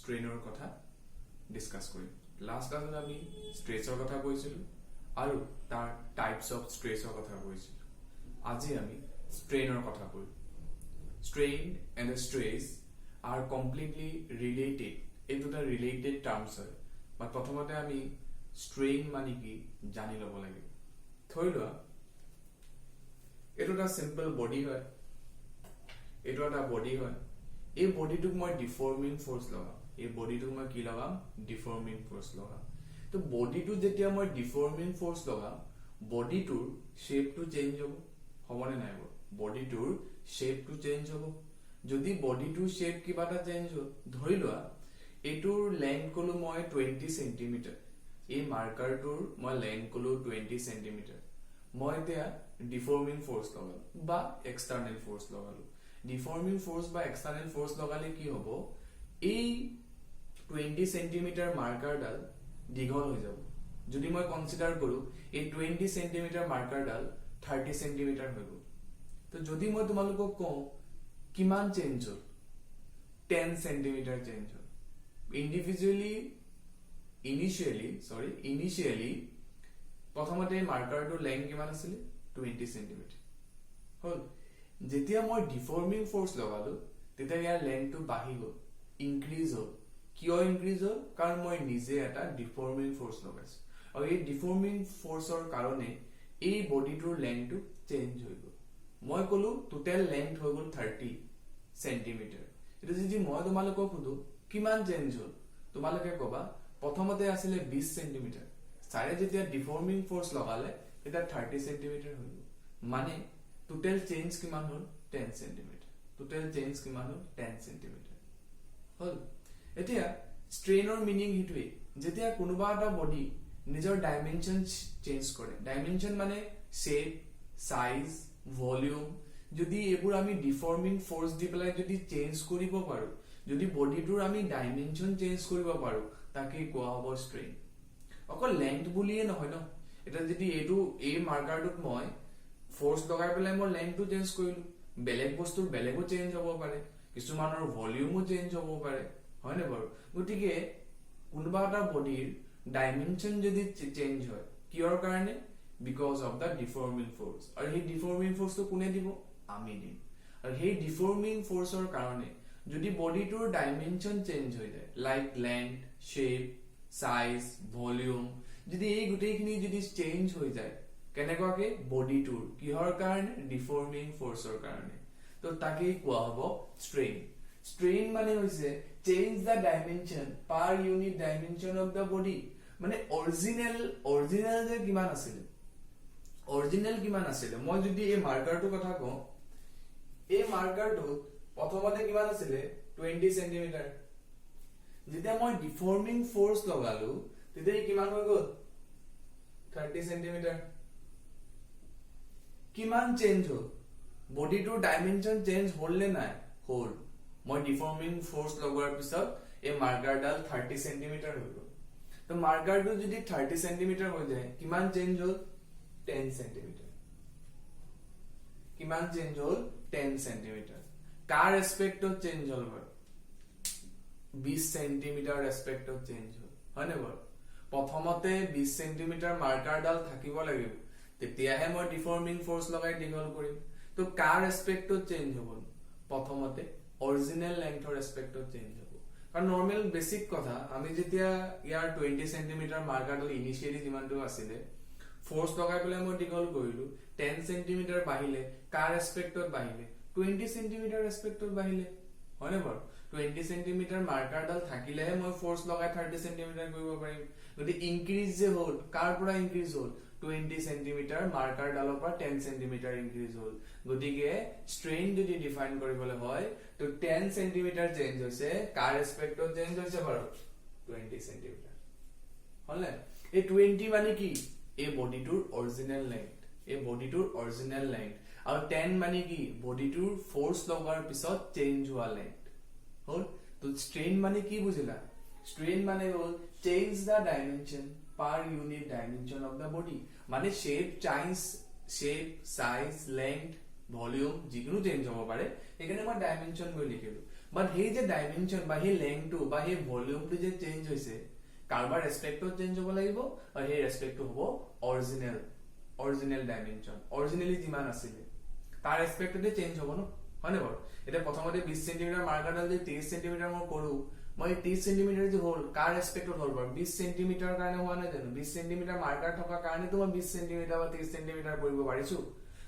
স্ট্ৰেইনৰ কথা ডিসকাস কৰিম। লাষ্ট ক্লাছত আমি স্ট্ৰেছৰ কথা কৈছিলো আৰু তাৰ টাইপস অফ স্ট্ৰেছৰ কথা কৈছিলো। আজি আমি স্ট্ৰেইনৰ কথা কৰিম। Strain and stress are completely related. এই দুটা ৰিলেটেড টাৰ্মছ হয়। বাট প্ৰথমতে আমি স্ট্ৰেইন মানে কি জানি ল'ব লাগিব। ধৰি লোৱা এইটো এটা সিম্পল বডি হয়, এইটো এটা বডি হয়। এই বডিটোক মই ডিফৰ্মিং ফোৰ্স লগাম। এই বডিটোক মই কি লগাম? ডিফৰ্মিং ফোৰ্স লগাম। তো বডিটো যেতিয়া মই ডিফৰ্মিং ফোৰ্স লগাম, বডিটোৰ শেপটো চেঞ্জ হ'ব, হ'বনে নাই? বডিটোৰ শেপটো চেঞ্জ হ'ব। যদি বডিটোৰ শেপ কিবা এটা চেঞ্জ হ'ল, ধৰি লোৱা এইটোৰ লেংথ কলো মই 20 সেন্টিমিটাৰ, এই মাৰ্কাৰটোৰ মই লেংথ কলো 20 সেন্টিমিটাৰ। মই এতিয়া ডিফৰ্মিং ফোৰ্স লগালো বা এক্সটাৰ্নেল ফোৰ্স লগালো। ডিফৰ্মিং ফোৰ্স বা এক্সটাৰ্নেল ফোৰ্স লগালে কি হ'ব? এই 20 সেন্টিমিটাৰ মাৰ্কাৰডাল দীঘল হৈ যাব। যদি মই কনসিডাৰ কৰো এই 20 সেন্টিমিটাৰ মাৰ্কাৰডাল 30 সেন্টিমিটাৰ হৈ গ'ল। তো যদি মই তোমালোকক কওঁ কিমান চেঞ্জ হ'ল, 10 সেন্টিমিটাৰ চেঞ্জ হ'ল। ইনিশিয়ালি প্ৰথমতে মাৰ্কাৰটোৰ লেংথ কিমান আছিল? 20 সেন্টিমিটাৰ হ'ল। যেতিয়া মই ডিফৰ্মিং ফোৰ্স লগালো তেতিয়া ইয়াৰ লেংথটো বাঢ়ি গ'ল, ইনক্ৰিজ হ'ল। কিয় ইনক্ৰিজ হ'ল? কাৰণ মই নিজে এটা ডিফৰ্মিং ফোৰ্স লগাইছো আৰু এই ডিফৰ্মিং ফোৰ্সৰ কাৰণে এই বডিটোৰ লেংথটো চেঞ্জ হৈ গ'ল। মই কলো টোটেল লেংথ হৈ গ'ল 30 সেন্টিমিটাৰ। এটা যদি মই তোমালোকক সুধো কিমান চেঞ্জ হ'ল, তোমালোকে কবা প্ৰথমতে আছিলে 20 সেন্টিমিটাৰ, চাৰে যেতিয়া ডিফৰ্মিং ফোৰ্স লগালে তেতিয়া 30 সেন্টিমিটাৰ হৈ গ'ল। মানে টোটেল চেঞ্জ কিমান হ'ল? 10 সেন্টিমিটাৰ। টোটেল চেঞ্জ কিমান হ'ল? 10 সেন্টিমিটাৰ হ'ল। এতিয়া স্ট্ৰেইনৰ মিনিং সেইটোৱে, যেতিয়া কোনোবা এটা বডি নিজৰ ডাইমেনশন চেঞ্জ কৰে। ডাইমেনশন মানে শেপ, সাইজ, ভলিউম। যদি এইবোৰ আমি ডিফৰ্মিং ফোৰ্স দি পেলাই যদি চেঞ্জ কৰিব পাৰো, যদি বডিটোৰ আমি ডাইমেনশন চেঞ্জ কৰিব পাৰো, তাকে কোৱা হ'ব স্ট্ৰেইন। অকল লেংথ বুলিয়ে নহয় ন, এটা যদি এই মাৰ্কাৰটোত মই ফোৰ্স লগাই পেলাই মই লেংথটো চেঞ্জ কৰিলো, বেলেগ বস্তুৰ বেলেগো চেঞ্জ হ'ব পাৰে, কিছুমানৰ ভলিউমো চেঞ্জ হ'ব পাৰে, হয়নে বাৰু? গতিকে কোনোবা এটা বডিৰ ডাইমেনশন যদি চেঞ্জ হয়, কিহৰ কাৰণে? Because of the deforming force. আৰু সেই ডিফৰ্মিং ফোৰ্সটো কোনে দিব? আমি দিম। আৰু সেই ডিফৰ্মিং ফোৰ্সৰ কাৰণে যদি বডিটোৰ ডাইমেনশন চেঞ্জ হৈ যায়, like length, shape, size, volume, যদি এই গোটেইখিনি যদি চেঞ্জ হৈ যায়, কেনেকুৱাকে? বডিটোৰ কিহৰ কাৰণে? ডিফৰ্মিং ফোৰ্সৰ কাৰণে। তো তাকেই কোৱা হ'ব স্ট্ৰেইন। স্ট্ৰেইন মানে হৈছে change da dimension per unit dimension of the body. মানে অৰিজিনেল যে কিমান আছিলে, মই যদি এই মাৰ্কাৰটোৰ কথা কওঁ, এই মাৰ্কাৰটোত প্ৰথমতে কিমান আছিলে? 20 সেন্টিমিটাৰ। যেতিয়া মই ডিফৰ্মিং ফোৰ্স লগালো তেতিয়া কিমান হৈ গ'ল? 30 সেন্টিমিটাৰ। কিমান চেঞ্জ হ'ল? বডিটোৰ ডাইমেনশন চেঞ্জ হ'ল নে নাই? হ'ল। মই ডিফৰ্মিং ফোৰ্স লগোৱাৰ পিছত এই মাৰ্কাৰডাল 30 সেন্টিমিটাৰ হৈ গ'ল। তো মাৰ্কাৰটো যদি 30 সেন্টিমিটাৰ হৈ যায়, কিমান চেঞ্জ হ'ল? 10 সেন্টিমিটাৰ। কিমান চেঞ্জ হ'ল? 10 সেন্টিমিটাৰ। কাৰ ৰেসপেক্টত চেঞ্জ হ'ল বাৰু? 20 সেন্টিমিটাৰ ৰেসপেক্টত চেঞ্জ হ'ল, হয়নে বাৰু? প্ৰথমতে 20 সেন্টিমিটাৰ মাৰ্কাৰডাল থাকিব লাগিব, তেতিয়াহে মই ডিফৰ্মিং ফোৰ্স লগাই দীঘল কৰিম। তো কাৰ ৰেসপেক্টত চেঞ্জ হ'ব? প্ৰথমতে অৰিজিনেল লেংথৰ ৰেসপেক্টত চেঞ্জ হ'ব। কাৰণ নৰ্মেল বেসিক কথা, আমি যেতিয়া ইয়াৰ 20 সেন্টিমিটাৰ মাৰ্কাৰডাল ইনিশিয়ালি যিমানটো আছিলে, ফোৰ্স লগাই পেলাই মই দীঘল কৰিলো, 10 সেন্টিমিটাৰ বাঢ়িলে, কাৰ ৰেসপেক্টত বাঢ়িলে? 20 সেন্টিমিটাৰ ৰেসপেক্টত বাঢ়িলে, হয়নে বাৰু? 20 সেন্টিমিটাৰ মাৰ্কাৰডাল থাকিলেহে মই ফোৰ্স লগাই 30 সেন্টিমিটাৰ কৰিব পাৰিম। গতিকে ইনক্ৰিজ যে হ'ল, কাৰ পৰা ইনক্ৰিজ হ'ল? 20 সেন্টিমিটাৰ মাৰ্কাৰডালৰ পৰা 10 সেন্টিমিটাৰ ইনক্ৰিজ হ'ল। গতিকে স্ট্ৰেইন যদি ডিফাইন কৰিবলৈ হয়, তো 10 সেন্টিমিটাৰ চেঞ্জ হৈছে, কাৰ ৰেসপেক্টত চেঞ্জ হৈছে বাৰু? 20 সেন্টিমিটাৰ। হলনে? এই 20 মানে কি? এই বডিটোৰ অৰিজিনেল লেংথ। আৰু 10 মানে কি? বডিটোৰ ফোৰ্স লগাৰ পিছত চেঞ্জ হোৱা লেংথ হ'ল। তো স্ট্ৰেইন মানে কি বুজিলা? স্ট্ৰেইন মানে হ'ল change da dimension per unit dimension of the body. মানে শেপ, সাইজ, লেংথ, ভলিউম যিকোনো চেঞ্জ হ'ব পাৰে, সেইকাৰণে মই ডাইমেনশন বুলি লিখিলো। বাট সেই যে ডাইমেনশন বা সেই লেংথটো বা সেই ভলিউমটো যে চেঞ্জ হৈছে কাৰোবাৰ ৰেসপেক্টত চেঞ্জ হ'ব লাগিব আৰু সেই ৰেসপেক্টটো হ'ব অৰিজিনেল ডাইমেনশন অৰিজিনেলি যিমান আছিল তাৰ ৰেসপেক্টতে চেঞ্জ হ'ব ন হয়নে বাৰু এটা প্ৰথমতে 20 সেন্টিমিটাৰ মাৰ্কাৰডাল যে 30 সেন্টিমিটাৰ মই কৰো মই 30 সেন্টিমিটাৰ যে হ'ল কাৰ ৰেসপেক্টত হ'ল বাৰু 20 সেন্টিমিটাৰ কাৰণে হোৱা নাই জানো 20 সেন্টিমিটাৰ মাৰ্কাৰ থকা কাৰণে তো মই 20 সেন্টিমিটাৰ বা 30 সেন্টিমিটাৰ কৰিব পাৰিছো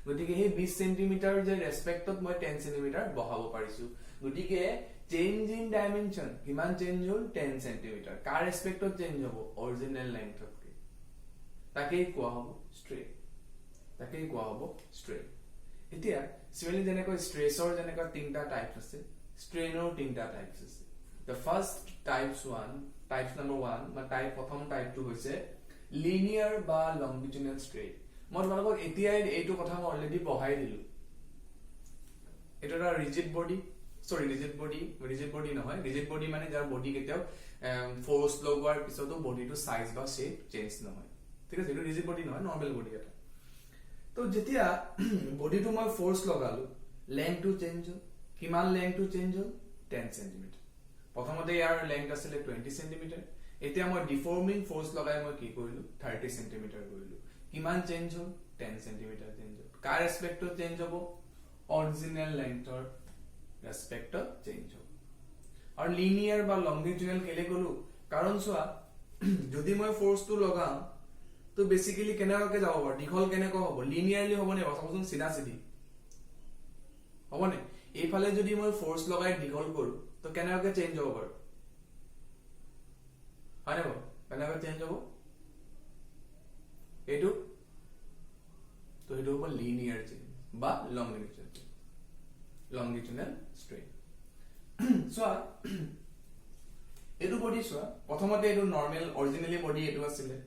গতিকে সেই 20 সেন্টিমিটাৰ যে ৰেসপেক্টত মই 10 সেন্টিমিটাৰ বহাব পাৰিছো গতিকে চেঞ্জ ইন ডাইমেনশন কিমান চেঞ্জ হ'ল 10 সেন্টিমিটাৰ কাৰ ৰেসপেক্টত চেঞ্জ হ'ব অৰিজিনেল লেংথতকে তাকেই কোৱা হ'ব ষ্ট্ৰেইট এতিয়া সিমিলি যেনেকৈ স্ট্ৰেছৰ যেনেকৈ তিনটা টাইপছ আছে ষ্ট্ৰেইনৰ তিনটা টাইপছ আছে the first types number 1 বা প্ৰথম টাইপটো হৈছে লিনিয়াৰ বা লংগিটুডিনেল ষ্ট্ৰেইট মই তোমালোকক এতিয়াই এইটো কথা মই অলৰেডি পঢ়াই দিলো এটা এটা ৰিজিড বডি নহয় ৰিজিড বডি মানে যাৰ বডি কেতিয়াও ফোৰ্স লগোৱাৰ পিছতো বডিটো সাইজ বা শেপ চেঞ্জ নহয় ঠিক আছে এইটো ৰিজিড বডি নহয় নৰ্মেল বডি এটা তো যেতিয়া বডিটো মই ফোৰ্স লগালো লেংথটো চেঞ্জ হ'ল কিমান লেংথটো চেঞ্জ হ'ল 10 সেন্টিমিটাৰ প্ৰথমতে ইয়াৰ লেংথ আছিল 20 সেন্টিমিটাৰ এতিয়া মই ডিফৰ্মিং ফোৰ্স লগাই মই কি কৰিলো 30 সেন্টিমিটাৰ কৰিলো কিমান চেঞ্জ হ'ল 10 সেন্টিমিটাৰ চেঞ্জ হ'ল কাৰ ৰেসপেক্টত চেঞ্জ হ'ব অৰিজিনেল লেংথৰ ৰেসপেক্টত চেঞ্জ হ'ব আৰু লিনিয়াৰ বা লংগিটুডিনেল কেলে কলো কাৰণ চোৱা যদি মই ফোৰ্সটো লগাম তো বেসিক্যালি কেনেকৈ যাব বাৰু দীঘল কেনেকৈ হ'ব লিনিয়াৰলি হ'ব নে চাবচোন সিধা সিধি হ'ব নে এইফালে যদি মই ফোৰ্স লগাই দীঘল কৰো তো কেনেকৈ চেঞ্জ হ'ব বাৰু হয় না কেনেকৈ চেঞ্জ হ'ব এইটো তো এইটো হ'ব লিনিয়াৰ চেঞ্জ বা লংগিটুডিনেল ষ্ট্ৰেইট চোৱা এইটো বডি চোৱা প্ৰথমতে এইটো নৰ্মেল অৰিজিনেলি বডি এইটো আছিলে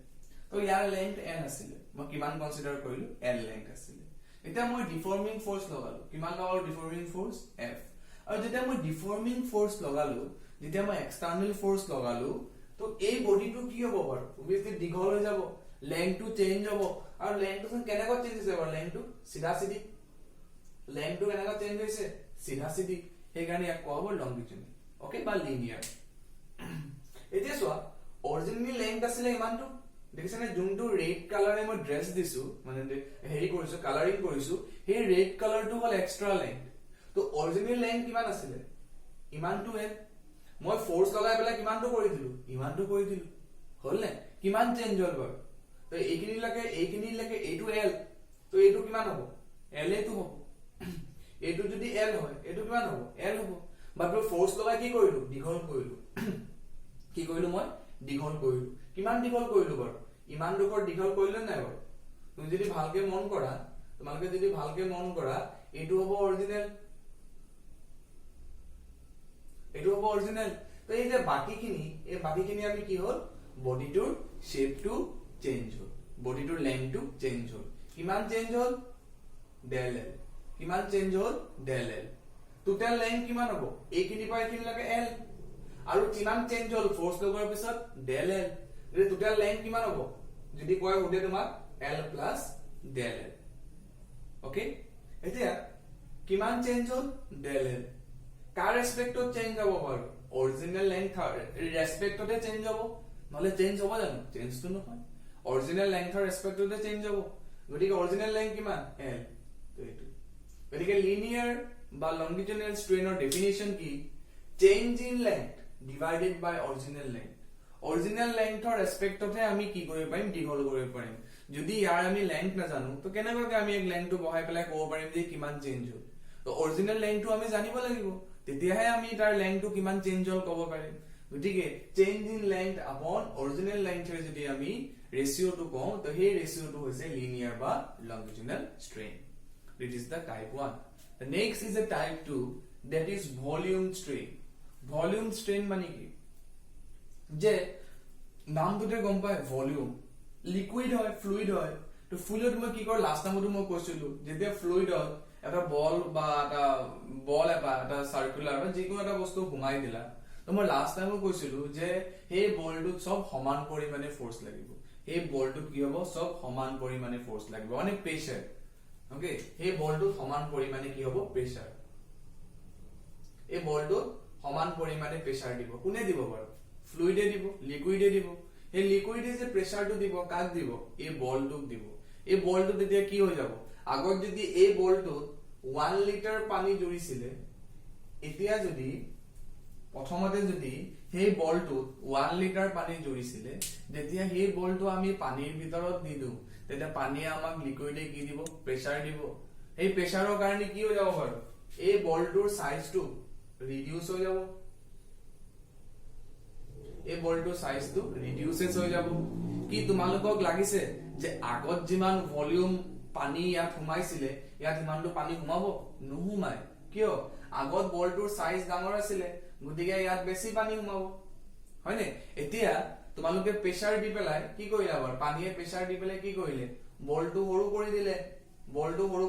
তো ইয়াৰ লেংথ n আছিলে মই কিমান কনসিডাৰ কৰিলো l লেংথ আছিলে এতিয়া মই ডিফৰ্মিং ফোৰ্স লগালো কিমান লগালো ডিফৰ্মিং ফোৰ্স f আৰু যেতিয়া মই ডিফৰ্মিং ফোৰ্স লগালো যেতিয়া মই এক্সটাৰ্নাল ফোৰ্স লগালো তো এই বডিটো কি হ'ব বাৰু অবিয়াসলি দীঘল হৈ যাব লেংথটো চেঞ্জ হ'ব আৰু লেংথটো কেনেকৈ চেঞ্জ হৈছে বাৰু লেংথটো সিধা সিধি লেংথটো কেনেকৈ চেঞ্জ হৈছে সিধা সিধি সেইকাৰণে ইয়াক কোৱা হ'ব লংগিটুডিনেল ওকে বা লিনিয়াৰ এতিয়া চোৱা অৰিজিনেলি লেংথ আছিলে ইমানটো দেখিছেনে যোনটো ৰেড কালাৰে মই ড্ৰেছ দিছো মানে হেৰি কৰিছো কালাৰিং কৰিছো সেই ৰেড কালাৰটো হ'ল এক্সট্ৰা লেংথ তো অৰিজিনেল লেংথ কিমান আছিলে ইমানটো এল মই ফোৰ্স লগাই পেলাই কিমানটো কৰি দিলো ইমানটো কৰি দিলো হ'ল নে কিমান চেঞ্জ হ'ল বাৰু তো এইখিনিলৈকে এইটো এল তো এইটো কিমান হ'ব এল এটো হ'ব এইটো যদি এল হয় এইটো কিমান হ'ব এল হ'ব বাট মই ফোৰ্স লগাই কি কৰিলো দীঘল কৰিলো কি কৰিলো মই দীঘল কৰিলো কিমান দীঘল কৰিলো বাৰু ইমান দুখৰ দীঘল কৰিলে নাই বাৰু তুমি যদি ভালকে মন কৰা তোমালোকে যদি ভালকে মন কৰা এইটো হ'ব অৰিজিনেল তো এই যে বাকিখিনি আমি কি হ'ল বডিটোৰ শেপটো চেঞ্জ হ'ল বডিটোৰ লেংথটো চেঞ্জ হ'ল কিমান চেঞ্জ হ'ল del l কিমান চেঞ্জ হ'ল del l টোটাল লেংথ কিমান হ'ব এইখিনি পৰা এইখিনিলৈকে l আৰু কিমান চেঞ্জ হ'ল ফোৰ্স লগোৱাৰ পিছত del l এই টোটাল লেংথ কিমান হ'ব যদি কয় উঠে তোমাক l plus del l okay এতিয়া কিমান চেঞ্জ হ'ল del l কাৰ ৰেসপেক্টত চেঞ্জ হ'ব বাৰু অৰিজিনেল লেংথ ৰেসপেক্টতে চেঞ্জ হ'ব নহলে চেঞ্জ হ'ব জানো চেঞ্জটো নহয় অৰিজিনেল লেংথৰ ৰেসপেক্টতে চেঞ্জ হ'ব গতিকে অৰিজিনেল লেংথ কিমান l তো এইটো গতিকে লিনিয়াৰ বা লংগিটুডিনেল ষ্ট্ৰেইনৰ ডেফিনিশন কি change in length divided by original length original লেংথৰ ৰেসপেক্টতে আমি কি কৰিব পাৰিম দীঘল কৰিব পাৰিম যদি ইয়াৰ আমি লেংথ নাজানো তো কেনেকৈ আমি এক লেংথটো বহাই পেলাই ক'ব পাৰিম যে কিমান চেঞ্জ হ'ল তো অৰিজিনেল লেংথটো আমি জানিব লাগিব তেতিয়াহে আমি তাৰ লেংথটো কিমান চেঞ্জ হ'ল ক'ব পাৰিম গতিকে চেঞ্জ ইন লেংথ আপন অৰিজিনেল লেংথৰ যদি আমি ৰেশিওটো কওঁ তো সেই ৰেশিওটো হৈছে লিনিয়াৰ বা longitudinal strain this is the type 1 the next is a type 2 that is volume strain মানে কি যে নামটোতে গম পায় ভলিউম লিকুইড হয় ফ্লুইড হয় তো ফ্লুইড মই কি কৰো লাষ্ট টাইমটো মই কৈছিলো যেতিয়া ফ্লুইড হয় এটা বল বা এটা সার্কুলার বা যিকোনো এটা বস্তু ঘুমাই দিলা তো মই লাষ্ট টাইমো কৈছিলো যে সেই বলটোত সব সমান পৰিমাণে ফোৰ্স লাগিব এই বলটোত কি হ'ব সব সমান পৰিমাণে ফোৰ্স লাগিব মানে প্ৰেসাৰ ওকে এই বলটোত সমান পৰিমাণে কি হ'ব প্ৰেসাৰ এই বলটোত সমান পৰিমাণে প্ৰেছাৰ দিব কোনে দিব বাৰু ফ্লুইডে দিব লিকুইডে দিব এই লিকুইডে যে প্ৰেছাৰটো দিব কাক দিব এই বলটোক দিব এই বলটো তেতিয়া কি হৈ যাব আগত যদি এই বলটো 1 লিটাৰ পানী জুৰিছিলে এতিয়া যদি প্ৰথমতে যদি সেই বলটো 1 লিটাৰ পানী জুৰিছিলে তেতিয়া সেই বলটো আমি পানীৰ ভিতৰত দি দিও তেতিয়া পানীয়ে আমাক লিকুইডে কি দিব প্ৰেছাৰ দিব এই প্ৰেছাৰৰ কাৰণে কি হৈ যাব বাৰু এই বলটোৰ সাইজটো ৰিডিউস হৈ যাব এই বলটোৰ সাইজটো ৰিডিউসেস হৈ যাব কি তোমালোকক লাগিছে যে আগত যিমান ভলিউম পানী ইয়াত সোমাইছিলে ইয়াত ইমানটো পানী সোমাব নোহোমায় কিয় আগত বলটোৰ সাইজ ডাঙৰ আছিলে গতিকে ইয়াত বেছি পানী সোমাব হয়নে এতিয়া তোমালোকে প্ৰেছাৰ দি পেলাই কি কৰিলা বাৰু পানীয়ে প্ৰেছাৰ দি পেলাই কি কৰিলে বলটো সৰু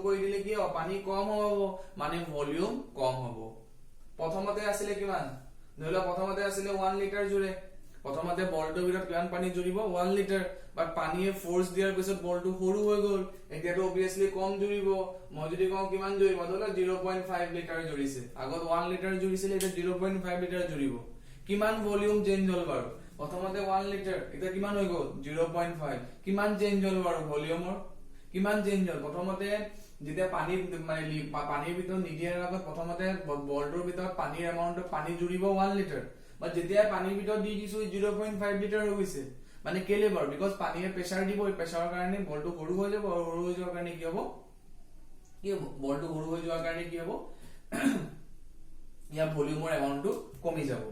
কৰি দিলে কি হ'ব পানী কম হ'ব মানে ভলিউম কম হ'ব প্ৰথমতে আছিলে কিমান ধৰিলা প্ৰথমতে আছিলে 1 লিটাৰ জুৰে প্ৰথমতে বলটোৰ ভিতৰত কিমান পানী জুৰিব 1 লিটাৰ বাট পানীয়ে ফোৰ্স দিয়াৰ পিছত বলটো সৰু হৈ গ'ল এতিয়াটো অবিয়াসলি কম জুৰিব মই যদি কওঁ কিমান জুৰিব ধৰিলা 0.5 লিটাৰ জুৰিছে আগত 1 লিটাৰ জুৰিছিলে এতিয়া 0.5 লিটাৰ জুৰিব কিমান ভলিউম চেঞ্জ হ'ল বাৰু প্ৰথমতে 1 লিটাৰ এতিয়া কিমান হৈ গ'ল 0.5 কিমান চেঞ্জ হ'ল বাৰু ভলিউমৰ কিমান চেঞ্জ হ'ল প্ৰথমতে যেতিয়া পানী মানে পানীৰ ভিতৰত নিদিয়াৰ আগত প্ৰথমতে বলটোৰ ভিতৰত পানীৰ এমাউন্টত পানী জুৰিব 1 লিটাৰ বাট যেতিয়া পানীৰ ভিতৰত দি দিছো 0.5 লিটাৰ হৈ গৈছে মানে কেলে বাৰু বিকজ পানীয়ে প্ৰেছাৰ দিব এই প্ৰেছাৰৰ কাৰণে বলটো সৰু হৈ যাব আৰু সৰু হৈ যোৱাৰ কাৰণে কি হ'ব বলটো সৰু হৈ যোৱাৰ কাৰণে কি হ'ব ইয়াৰ ভলিউমৰ এমাউন্টটো কমি যাব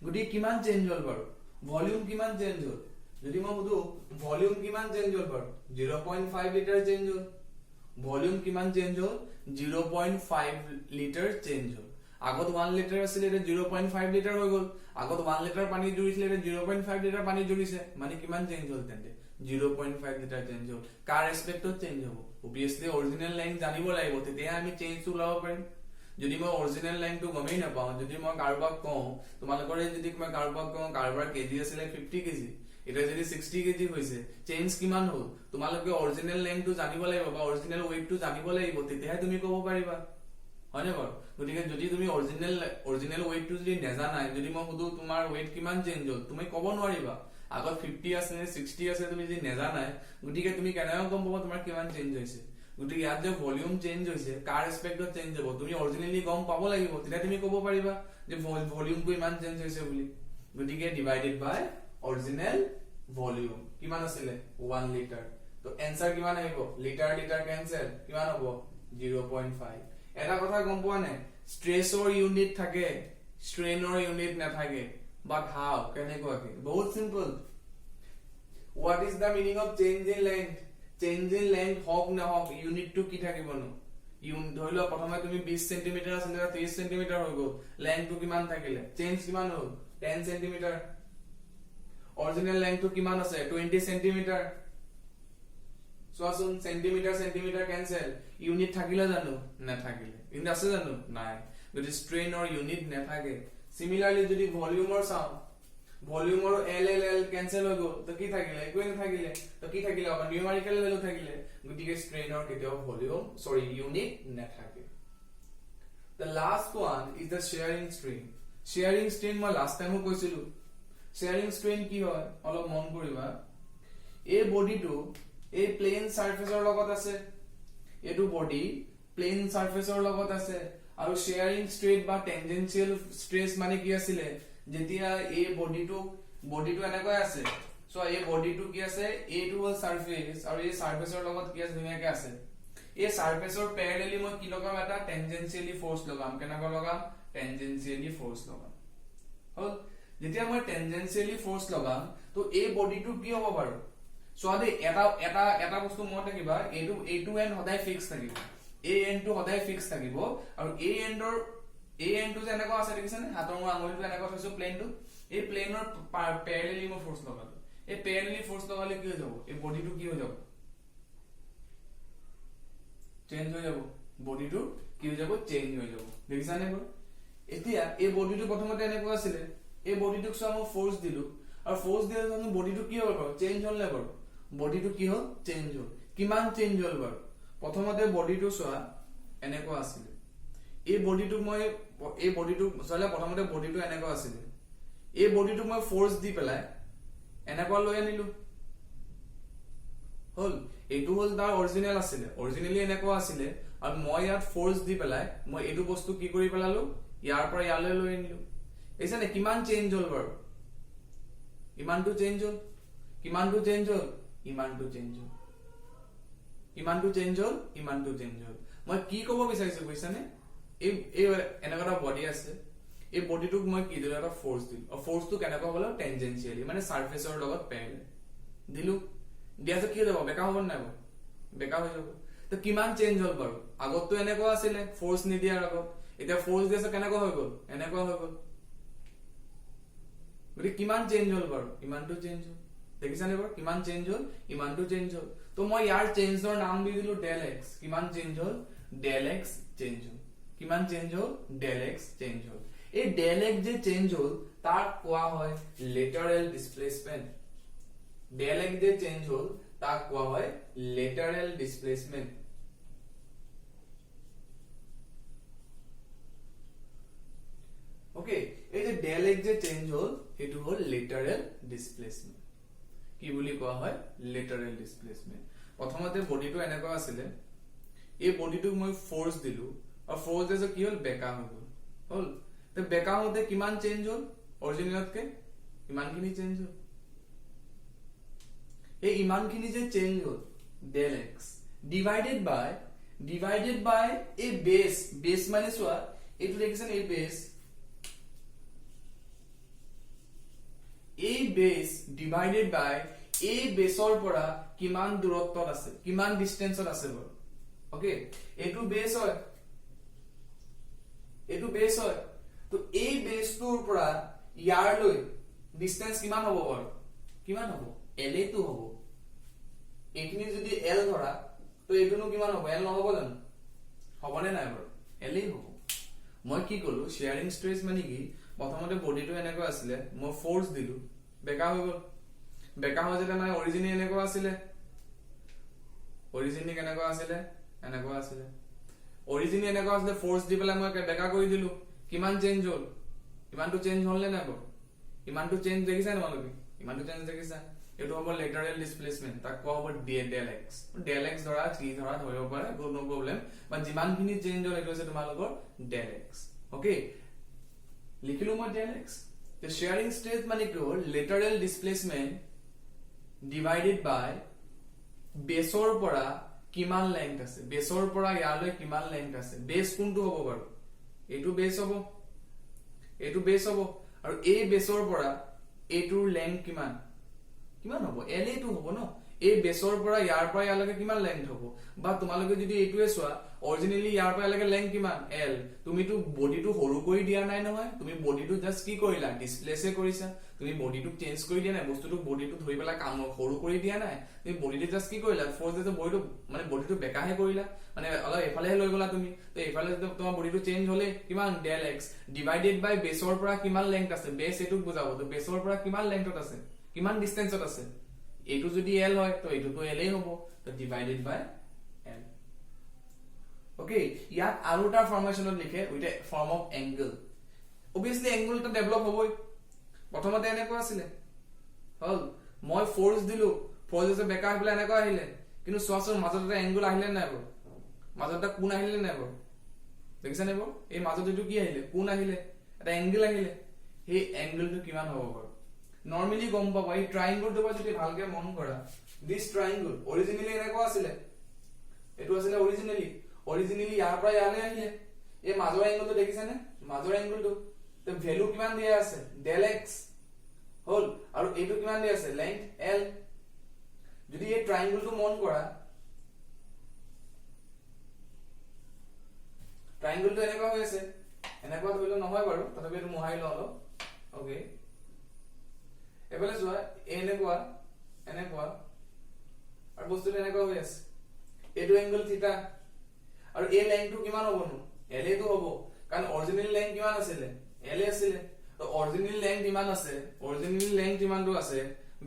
গতি কিমান চেঞ্জ হ'ল বাৰু ভলিউম কিমান চেঞ্জ হ'ল যদি মই বুধো ভলিউম কিমান চেঞ্জ হ'ল বাৰু 0.5 লিটাৰ চেঞ্জ হ'ল ভলিউম কিমান চেঞ্জ হ'ল 0.5 লিটাৰ চেঞ্জ হ'ল আগত 1 লিটাৰ আছিল এটা 0.5 লিটাৰ হৈ গ'ল আগত 1 লিটাৰ পানী জুৰিছিল এটা 0.5 লিটাৰ পানী জুৰিছে মানে কিমান চেঞ্জ হ'ল তেন্তে 0.5 লিটাৰ চেঞ্জ হ'ল কাৰ ৰেসপেক্টত চেঞ্জ হ'ব অবিয়াসলি অৰিজিনাল লাইন জানিব লাগিব তেতিয়া আমি চেঞ্জটো লাভ পাৰিম যদি মই অৰিজিনাল লাইনটো গমেই নাপাওঁ যদি মই কাৰোবাক কওঁ তোমালোকৰে যদি মই কাৰোবাক কওঁ কাৰোবাৰ কেজি আছিল 50 কেজি এটা যদি 60 কেজি হৈছে চেঞ্জ কিমান হ'ল তোমালোকে অৰিজিনাল লাইনটো জানিব লাগিব বা অৰিজিনাল ওয়েটটো জানিব লাগিব তেতিয়াহে তুমি ক'ব পাৰিবা হয়নে বাৰু গতিকে যদি তুমি অৰিজিনাল ওয়েটটো যদি নেজানাই যদি মই সুধো তোমাৰ ওয়েট কিমান চেঞ্জ হ'ল তুমি ক'ব নোৱাৰিবা আগত 50 আছে নে 60 আছে তুমি যদি নেজানাই গতিকে তুমি কেনেকৈ গম পাবা তোমাৰ কিমান চেঞ্জ হৈছে গতিকে ইয়াত যে ভলিউম চেঞ্জ হৈছে কাৰ ৰেসপেক্টত চেঞ্জ হ'ব তুমি অৰিজিনালি গম পাব লাগিব তেতিয়া তুমি ক'ব পাৰিবা যে ভলিউমটো ইমান চেঞ্জ হৈছে বুলি গতিকে ডিভাইডেড বাই অৰিজিনাল ভলিউম কিমান আছিল 1 লিটাৰ তো आंसर কিমান আহিব লিটাৰ লিটাৰ কেনসেল কিমান হ'ব 0.5 এটা কথা গম পোৱা নাই স্ট্ৰেছৰ ইউনিট থাকে স্ট্ৰেইনৰ ইউনিট নাথাকে বাট হাউ কেনেকৈ বহুত simple what is the meaning of change in length হক না হক ইউনিটটো কি থাকিব ন ধৰিলো প্ৰথমে তুমি 20 সেমি আছিল 30 সেমি হৈ গ'ল লেন্থটো কিমান থাকিলে চেঞ্জ কিমান হ'ল 10 সেমি অৰিজিনাল লেন্থটো কিমান আছে 20 সেমি সোয়াসুন সেন্টিমিটার ক্যান্সেল ইউনিট থাকিলে জানো না থাকিলে ইউনিট আছে জানো নাই যদি স্ট্রেন অর ইউনিট না থাকে সিমিলারলি যদি ভলিউমৰ চাও ভলিউমৰ এল ক্যান্সেল হৈ গ'ল তো কি থাকিলে একো না থাকিলে তো কি থাকিলে আবার নিউমেৰিকেল ভ্যালু থাকিলে গতিকে স্ট্ৰেনৰ কেতিয়াও ভলিউম সৰি ইউনিট না থাকে the last one is the shearing strain মই লাস্ট টাইমও কৈছিলো shearing strain কি হয় অলপ মন কৰিবা এই বডিটো এই প্লেন সাৰফেসৰ লগত আছে এটো বডি প্লেন সাৰফেসৰ লগত আছে আৰু শেয়াৰিং স্ট্ৰেট বা টেনজেনশিয়াল স্ট্ৰেস মানে কি আছিল যেতিয়া এই বডিটো এনেকৈ আছে সো এই বডিটো কি আছে এটো হল সারফেস আৰু এই সাৰফেসৰ লগত কি আছে ধুনিয়াকে আছে এই সাৰফেসৰ প্যাৰালেলি মই কি লগাম এটা টেনজেনশিয়ালি ফোর্স লগাম কেনেকৈ লগাম টেনজেনশিয়ালি ফোর্স লগাম হল যেতিয়া মই টেনজেনশিয়ালি ফোর্স লগাম তো এই বডিটো কি হ'ব বাৰু সোয়াদে এটা বস্তু মতে কিবা এইটো এন্ড সদায় ফিক্স থাকিব এই এন্ডটো সদায় ফিক্স থাকিব আৰু এই এন্ডটো যে এনেকৈ আছে দেখিছানে হাতৰ মোৰ আঙুলিটো এনেকৈ থৈছো প্লেনটো এই প্লেনৰ প্যাৰালেলি মই ফোৰ্স লগালো এই প্যাৰালেলি ফোর্স লগালে কি হৈ যাব এই বডিটো কি হৈ যাব চেঞ্জ হৈ যাব বডিটো কি হৈ যাব চেঞ্জ হৈ যাব দেখিছানে বাৰু এতিয়া এই বডিটো প্ৰথমতে এনেকৈ আছিল এই বডিটোক সব মই ফোৰ্স দিলো আৰু ফোৰ্স দিলে জানো বডিটো কি হ'ব বাৰু চেঞ্জ হ'ল না বাৰু বডিটো কি হ'ল চেঞ্জ হ'ল কিমান চেঞ্জ হ'ল বাৰু প্ৰথমতে বডিটো সোয়া এনেকৈ আছিল এই বডিটো চলে প্ৰথমতে বডিটো এনেকুৱা আছিলে এই বডিটো মই ফোৰ্স দি পেলাই এনেকুৱা লৈ আনিলো হল এইটো হল তাৰ অৰিজিনাল আছিলে অৰিজিনালি এনেকুৱা আছিলে আৰু মই ইয়াত ফোৰ্স দি পেলাই মই এইটো বস্তু কি কৰি পেলালো ইয়াৰ পৰা ইয়ালৈ লৈ আনিলো এইছানে কিমান চেঞ্জ হল বাৰু ইমানটো চেঞ্জ হল কিমানটো চেঞ্জ হল ইমানটো চেঞ্জ হল ইমানটো চেঞ্জ হল ইমানটো চেঞ্জ হল মই কি ক'ব বিচাৰিছো বুজিছানে এই এনেকুৱা বডি আছে এই বডিটোক মই কি দিলো এটা ফোৰ্স দিলো আৰু ফোৰ্সটো কেনেকুৱা হলো টেনজেনশিয়ালি মানে সাৰফেসৰ লগত প্যাৰেলাল দিলো দিয়াটো কি হ'ব বেকা হ'ব নাই বেকা হৈ যাব তো কিমান চেঞ্জ হল বাৰু আগতটো এনেকুৱা আছিলে ফোৰ্স নিদিয়াৰ আগত এতিয়া ফোৰ্স দিছে কেনেকুৱা হৈ গল এনেকুৱা হৈ গল গতি কিমান চেঞ্জ হল বাৰু ইমানটো চেঞ্জ হল দেখিছানে বাৰু কিমান চেঞ্জ হল ইমানটো চেঞ্জ হল তো মই ইয়াৰ চেঞ্জৰ নাম দি দিলো ডেল এক্স কিমান চেঞ্জ হল ডেল এক্স চেঞ্জ হল কিমান চেঞ্জ হল ডেল এক্স চেঞ্জ হল এই ডেল এক্স যে চেঞ্জ হল তাক কোৱা হয় লেটাৰেল ডিসপ্লেসমেন্ট ডেল এক্স যে চেঞ্জ হল তাক কোৱা হয় লেটাৰেল ডিসপ্লেসমেন্ট ওকে এই যে ডেল এক্স যে চেঞ্জ হল এটো হল লেটাৰেল ডিসপ্লেসমেন্ট কি বুলি কোৱা হয় লেটাৰেল ডিসপ্লেসমেন্ট প্ৰথমতে বডিটো এনেকুৱা আছিল এই বডিটোক মই ফোৰ্স দিলো আৰু ফোর্স দিছে কি হল বেকা হৈ গল হল তো বেকা হতে কিমান চেঞ্জ হল অৰিজিনালতকে ইমানখিনি চেঞ্জ হল এই ইমানখিনি যে চেঞ্জ হল ডেল এক্স ডিভাইডেড বাই এ বেস মানে সোয়া এটো দেখিছেন এই বেস ডিভাইডেড বাই এই বেসৰ পৰা কিমান দূৰত্বত আছে কিমান ডিসটেন্সত আছে বাৰু ওকে এটো বেস হয় তো এই বেসটোৰ পৰা ইয়াৰ লৈ ডিসটেন্স কিমান হ'ব বাৰু কিমান হ'ব এল এ তো হ'ব এইখিনি যদি এল ধৰা তো এটোনো কিমান হ'ব এল নহব জানো হবনে নাই বাৰু এল এ হ'ব মই কি কলো শেয়াৰিং স্ট্ৰেস মানে কি প্ৰথমতে বডিটো এনেকুৱা আছিল মই ফোৰ্স দিলো বেকা হৈ গল বেকা হৈ যেতে মানে অৰিজিনালি এনেকুৱা আছিল অৰিজিনালি কেনেকুৱা আছিল এনেকুৱা আছিল অৰিজিনালি এনেকুৱা আছিল ফোৰ্স দি পেলাই মই বেকা কৰি দিলো কিমান চেঞ্জ হল ইমানটো চেঞ্জ হল নে নাই বাৰু ইমানটো চেঞ্জ দেখিছা তোমালোকে ইমানটো চেঞ্জ দেখিছা এটো হ'ব লেটাৰেল ডিসপ্লেসমেন্ট তাক কোৱা হ'ব ডেল এক্স ধৰা 3 ধৰা ধৰিব পাৰে নো প্ৰবলেম বাট যিমানখিনি চেঞ্জ হল এটো হৈছে তোমালোকৰ ডেল এক্স ওকে লিখিলো মই del X The shearing stress মানে কি হল lateral displacement divided by বেসৰ পৰা কিমান লেংথ আছে বেসৰ পৰা ইয়ালৈ কিমান লেংথ আছে বেস কোনটো হ'ব বাৰু এটো বেস হ'ব আৰু এই বেসৰ পৰা এটোৰ লেংথ কিমান হ'ব এল এটো হ'ব ন এই বেসৰ পৰা ইয়াৰ পৰা ইয়ালৈকে কিমান লেংথ হ'ব বা তোমালোকে যদি এটোৱে চোৱা অৰিজিনালি ইয়াৰ পৰা ইয়ালৈকে লেংথ কিমান এল তুমিটো বডিটো সৰু কৰি দিয়া নাই নহয় তুমি বডিটো জাস্ট কি কৰিলা ডিসপ্লেসে কৰিছা তুমি বডিটো চেঞ্জ কৰি দিয়া নাই বস্তুটো বডিটো ধৰি পেলা কাম সৰু কৰি দিয়া নাই তুমি বডিটো জাস্ট কি কৰিলা ফোৰ্স দিতে বডিটো মানে বডিটো বেকাহে কৰিলা মানে অলপ এফালে লৈ গলা তুমি তো এফালে তোমাৰ বডিটো চেঞ্জ হলে কিমান ডেল এক্স ডিভাইডেড বাই বেসৰ পৰা কিমান লেংথ আছে বেস এটোক বুজাব তো বেসৰ পৰা কিমান লেংথত আছে কিমান ডিসটেন্সত আছে এটো যদি এল হয় তো এটোটো এল এ হ'ব তো ডিভাইডেড বাই এল ওকে ইয়াত আৰু এটা ফৰ্মেশনত লিখে with a form of angle obviously angle টা ডেভেলপ হ'বই প্ৰথমতে এনেকুৱা আছিল হল মই ফোৰ্স দিলো ফোৰ্স এ বেকা হৈ পেলাই এনেকুৱা আহিলে কিন্তু সোয়াছৰ মাজত এটা এংগল আহিলে নাই বাৰু মাজত এটা কোণ আহিলে নাই বাৰু দেখিছানে বাৰু এই মাজত এটো কি আহিলে কোণ আহিলে এটা এংগল আহিলে এই এংগলটো কিমান হ'ব বাৰু নৰমালি গম পাবা এই ট্ৰায়াঙ্গলটো বা যদি ভালকে মন কৰা দিস ট্ৰায়াঙ্গল অৰিজিনালি এনেকুৱা আছিল এটো আছিল অৰিজিনালি ইয়াৰ পৰা ইয়ালৈ আহিলে এই মাজৰ এংগলটো দেখিছানে মাজৰ এংগলটো তো ভ্যালু কিমান দিয়া আছে ডেল এক্স হল আৰু এটো কিমান দিয়া আছে লেংথ এল যদি এই ট্ৰায়াঙ্গলটো মন কৰা ট্ৰায়াঙ্গলটো এনেকুৱা হৈ আছে এনেকুৱা ধৰিলে নহয় বাৰু তথাপি এটো মোহাই ললো ওকে এফালে যোৱা এনেকুৱা আৰু বস্তুটো এনেকুৱা হৈ আছে এটো এংগল থিটা আৰু এই লেংথটো কিমান হ'বনো এল এ তো হ'ব কাৰণ অৰিজিনাল লেংথ কিমান আছিল এল এ আছিল তো অৰিজিনাল লেংথ কিমান আছে অৰিজিনাল লেংথ কিমানটো আছে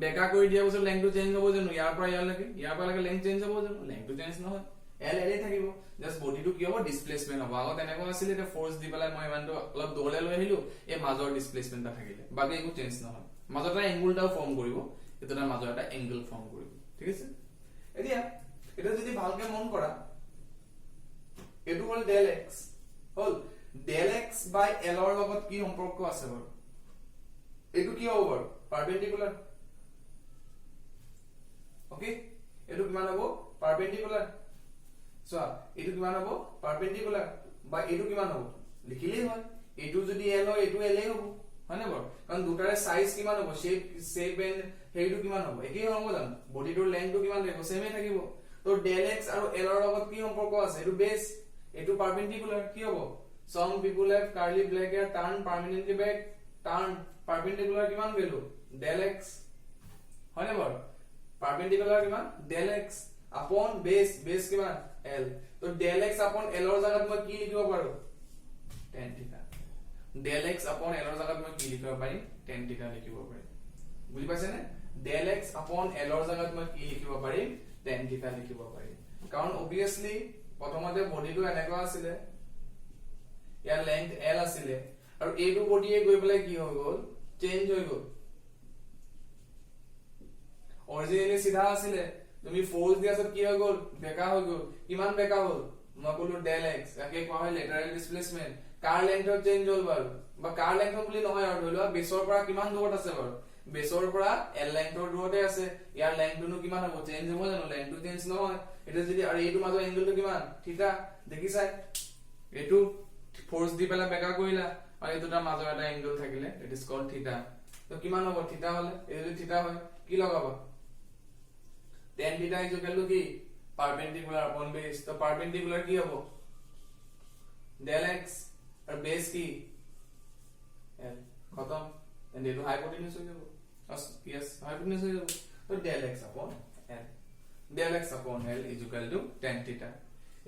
বেকা কৰি দিয়া পিছত লেংথটো চেঞ্জ হ'ব জানো ইয়াৰ পৰা ইয়ালৈকে লেংথ চেঞ্জ হ'ব জানো লেংথটো চেঞ্জ নহয় এল এলে থাকিব জাস্ট বডিটো কি হ'ব ডিসপ্লেসমেন্ট হ'ব আগত এনেকুৱা আছিল এটা ফোৰ্স দি পেলাই মই ইমানটো অলপ দৌৰলে লৈ আহিলো এই মাজৰ ডিসপ্লেসমেন্ট এটা থাকিলে বাকি একো চেঞ্জ নহয় মাজৰ এটা এংগলটাও ফৰ্ম কৰিব এটা মাজৰ এটা এংগল ফৰ্ম কৰিব ঠিক আছে এতিয়া এটা যদি ভালকে মন কৰা এটো হল ডেল এক্স হল ডেল এক্স বাই এল ৰ লগত কি সম্পৰ্ক আছে বাৰু এটো কি হ'ব বাৰু পারপেন্ডিকুলার ওকে এটো কিমান হ'ব পারপেন্ডিকুলার সো এটো কিমান হ'ব পারপেন্ডিকুলার বা এটো কিমান হ'ব লিখিলেই হয় এটো যদি এল হয় এটো এল হ'ব হয় না বাৰু কাৰণ দুটাৰে সাইজ কিমান হ'ব শেপ এন্ড হেৰিটো কিমান হ'ব একেই হ'ব জানো বডিটোৰ লেংথটো কিমান থাকিব সেমে থাকিব তো ডেল এক্স আৰু এল ৰ লগত কি সম্পৰ্ক আছে এটো বেস এটো পারপেন্ডিকুলার কি হ'ব some people have curly black hair turn permanently back turn perpendicular কিমান ভ্যালু del x হয় না বাৰু perpendicular কিমান del x upon base কিমান l তো del x upon l ৰ জাগাত মই কি লিখিব পাৰো tan theta del x upon l ৰ জাগাত মই কি লিখিব পাৰিম tan theta লিখিব পাৰিম বুজি পাইছে নে del x upon l ৰ জাগাত মই কি লিখিব পাৰিম tan theta লিখিব পাৰিম কাৰণ obviously প্ৰথমতে বডিটো এনেকুৱা আছিল ইয়াৰ লেংথ l আছিল আৰু এইটো বডিয়ে গৈ পেলাই কি হৈ গল চেঞ্জ হৈ গল অৰিজিনালি সিধা আছিল তুমি ফোর্স দিয়াছত কি হৈ গল বেকা হৈ গল কিমান বেকা হল মই কলো ডেল এক্স একে কোৱা হয় লেটাৰেল ডিসপ্লেসমেন্ট কাৰ লেংথৰ চেঞ্জ হল বাৰু বা কাৰ লেংথ বুলি নহয় আৰু ধৰিলোৱা বেছৰ পৰা কিমান দূৰত আছে বাৰু বেছৰ পৰা এল লেংথৰ দূৰতে আছে ইয়াৰ লেংথটো কিমান হ'ব চেঞ্জ হ'ব জানো লেংথটো চেঞ্জ নহয় এটা যদি আৰু এইটো মাজৰ এংগলটো কিমান থিটা দেখিছাই এইটো ফোৰ্স দি পেলা বেকা কৰিলা আৰু এই দুটা মাজৰ এটা এংগল থাকিলে ইট ইজ কল্ড থিটা তো কিমান হ'ব থিটা হলে এই যদি থিটা হয় কি লগাবা tan theta is equal to কি perpendicular upon base তো perpendicular কি হ'ব del x আর base কি l খতম এন্ড এটো হাইপোটেনিউজ হৈ যাব yes হাইপোটেনিউজ হৈ যাব তো del x upon l del x upon l is equal to tan theta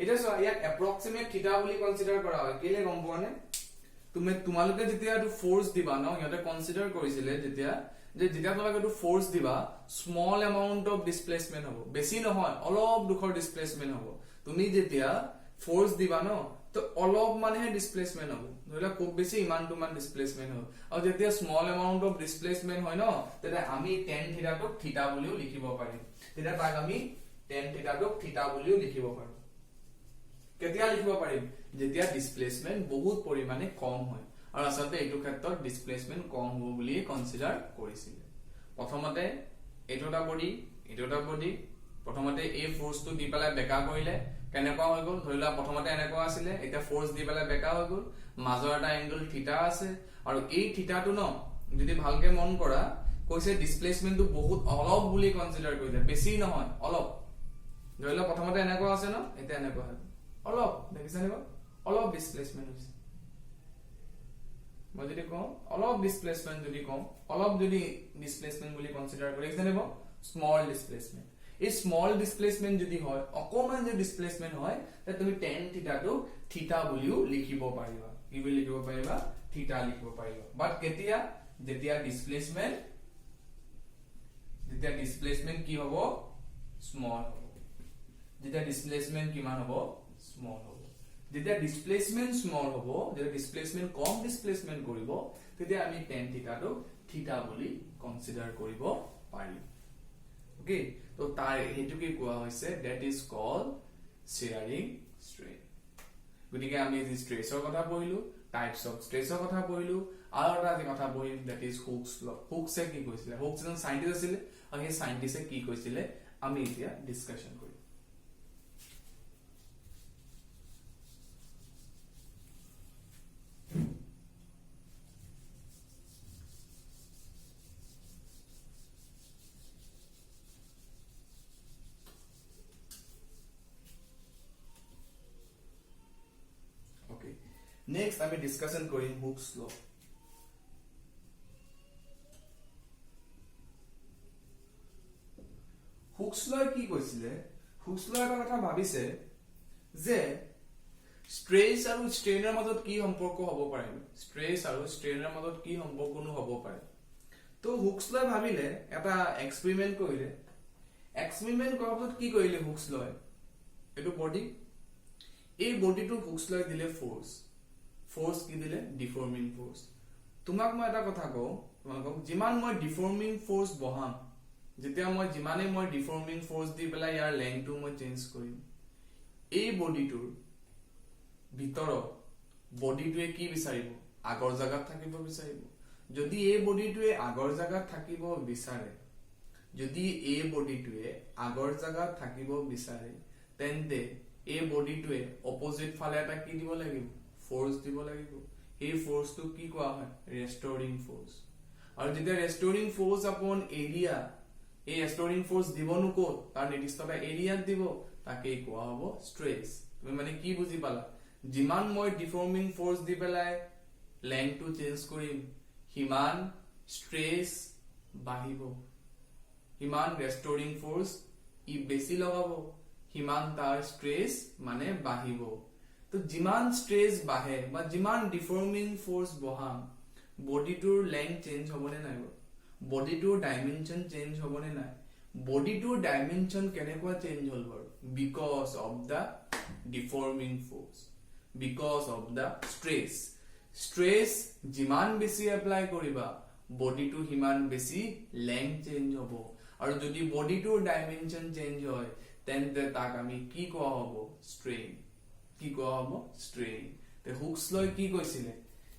এটা সো ইয়াক এপ্রক্সিমেট থিটা বুলি কনসিডার কৰা হয় কেলে গম পোৱা নে তোমালোকে যেতিয়া এটো ফোৰ্স দিবা ন ইহতে কনসিডাৰ কৰিছিলে যেতিয়া তোমালোকে এটো ফোর্স দিবা স্মল এমাউন্ট অফ ডিসপ্লেসমেন্ট হ'ব বেছি নহয় অলপ দুখৰ ডিসপ্লেসমেন্ট হ'ব তুমি যেতিয়া ফোৰ্স দিবা ন তো অলপ মানেহে ডিসপ্লেসমেন্ট হ'ব ধৰিলা খুব বেছি ইমান টুমান ডিসপ্লেসমেন্ট হ'ব আৰু যেতিয়া স্মল এমাউন্ট অফ ডিসপ্লেসমেন্ট হয় ন তেতিয়া আমি tan থিটা টো থিটা বুলিও লিখিব পাৰিম তেতিয়া তাক আমি tan থিটা টো থিটা বুলিও লিখিব পাৰিম কেতিয়া লিখিব পাৰিম যেতিয়া ডিসপ্লেসমেন্ট বহুত পৰিমাণে কম হয় আৰু আসলে এইটো ক্ষেত্ৰত ডিসপ্লেসমেন্ট কম হ'ব বুলি কনসিডাৰ কৰিছিল প্ৰথমতে এটোটা বডি প্ৰথমতে এই ফোৰ্সটো দি পেলাই বেকা কৰিলে কেনেকুৱা হৈ গল ধৰিলা প্ৰথমতে এনেকুৱা আছিল এটা ফোৰ্স দি পেলাই বেকা হৈ গল মাজৰ এটা এংগল থিটা আছে আৰু এই থিটাটো ন যদি ভালকে মন কৰা কৈছে ডিসপ্লেসমেন্টটো বহুত অলপ বুলি কনসিডাৰ কৰিলে বেছি নহয় অলপ ধৰিলা প্ৰথমতে এনেকুৱা আছে ন এটা এনেকুৱা হয় অলপ দেখিছানে অলপ ডিসপ্লেসমেন্ট হৈছে মই যদি কম অলপ ডিসপ্লেসমেন্ট যদি কম অলপ যদি ডিসপ্লেসমেন্ট বুলি কনসিডাৰ কৰি জানিব স্মল ডিসপ্লেসমেন্ট এই স্মল ডিসপ্লেসমেন্ট যদি হয় অকমান যে ডিসপ্লেসমেন্ট হয় তে তুমি tan থিটা টো থিটা বুলিও লিখিব পাৰিবা কি বুলি লিখিব পাৰিবা থিটা লিখিব পাৰিবা বাট কেতিয়া যেতিয়া ডিসপ্লেসমেন্ট কি হ'ব স্মল হ'ব যেতিয়া ডিসপ্লেসমেন্ট কিমান হ'ব স্মল হ'ব যেতিয়া ডিসপ্লেসমেন্ট স্মল হ'ব যেতিয়া ডিসপ্লেসমেন্ট কম ডিসপ্লেসমেন্ট কৰিব তেতিয়া আমি tan থিটা টো থিটা বুলি কনসিডাৰ কৰিব পাৰিম ওকে তো তাৰ হেতু কি কোৱা হৈছে that is called shearing strain গতিকে আমি এই স্ট্ৰেছৰ কথা পঢ়িলো টাইপস অফ স্ট্ৰেছৰ কথা পঢ়িলো আৰু এটা কথা পঢ়িম দ্যাট ইজ হুকস ল হুকসে কি কৈছিলে হুকস এজন সাইন্টিষ্ট আছিল আৰু সেই সাইন্টিষ্টে কি কৈছিলে আমি এতিয়া ডিসকাশন কৰিম Next, আমি discussion কৰিম Hooke's law. Hooke's law কি কৈছিলে? Hooke's law এটা কথা ভাবিছে যে স্ট্ৰেছ আৰু ষ্ট্ৰেইনৰ মাজত কি সম্পৰ্ক হ'ব পাৰে? স্ট্ৰেছ আৰু ষ্ট্ৰেইনৰ মাজত কি সম্পৰ্কনো হ'ব পাৰে? তো Hooke's law ভাবিলে এটা এক্সপেৰিমেন্ট কৰিলে। এক্সপেৰিমেন্ট কৰাৰ পিছত কি কৰিলে Hooke's law? এটো বডি এই বডিটো হুকস লৈ দিলে ফোর্স কি দিলে ডিফর্মিং ফোর্স তোমাক মই এটা কথা কও তোমাক যিমান মই ডিফর্মিং ফোর্স বহাম যেতিয়া মই যিমানে মই ডিফর্মিং ফোর্স দি পেলা ইয়াৰ লেংথটো মই চেঞ্জ কৰিম এই বডিটোৰ ভিতৰত বডিটোৱে কি বিচাৰিব আগৰ জায়গাত থাকিব বিচাৰিব যদি এই বডিটোৱে আগৰ জায়গাত থাকিব বিচাৰে যদি এই বডিটোৱে আগৰ জায়গাত থাকিব বিচাৰে তেন্তে এই বডিটোৱে অপোজিট ফালে এটা কি দিব লাগিব ফোৰ্স দিব লাগিব এই ফোৰ্সটো কি কোৱা হয় ৰেষ্টৰিং ফোৰ্স আৰু যেতিয়া ৰেষ্টৰিং ফোৰ্স আপন এৰিয়া এই ৰেষ্টৰিং ফোৰ্স দিবনো ক'ত তাৰ নিৰ্দিষ্ট এটা এৰিয়াত দিব তাকে কোৱা হ'ব স্ট্ৰেস তুমি মানে কি বুজি পালা যিমান মই ডিফৰ্মিং ফোৰ্স দি পেলাই লেংথটো চেঞ্জ কৰিম হিমান স্ট্ৰেস বাঢ়িব হিমান ৰেষ্টৰিং ফোৰ্স ই বেছি লগাব হিমান তাৰ স্ট্ৰেস মানে বাঢ়িব তো যিমান স্ট্ৰেস বাঢ়ে বা যিমান ডিফৰ্মিং ফোৰ্স বহাম বডিটোৰ লেংথ চেঞ্জ হ'বনে নাই বডিটোৰ ডাইমেনশন চেঞ্জ হ'বনে নাই বডিটোৰ ডাইমেনশন কেনেকুৱা চেঞ্জ হ'ল বাৰু because of the deforming force because of the stress যিমান বেছি এপ্লাই কৰিবা বডিটো হিমান বেছি লেংথ চেঞ্জ হ'ব আৰু যদি বডিটোৰ ডাইমেনশন চেঞ্জ হয় তেন্তে তাক আমি কি কোৱা হ'ব স্ট্ৰেইন কি কোৱা হ'ব স্ট্ৰেইন তে হুকস লৈ কি কৈছিলে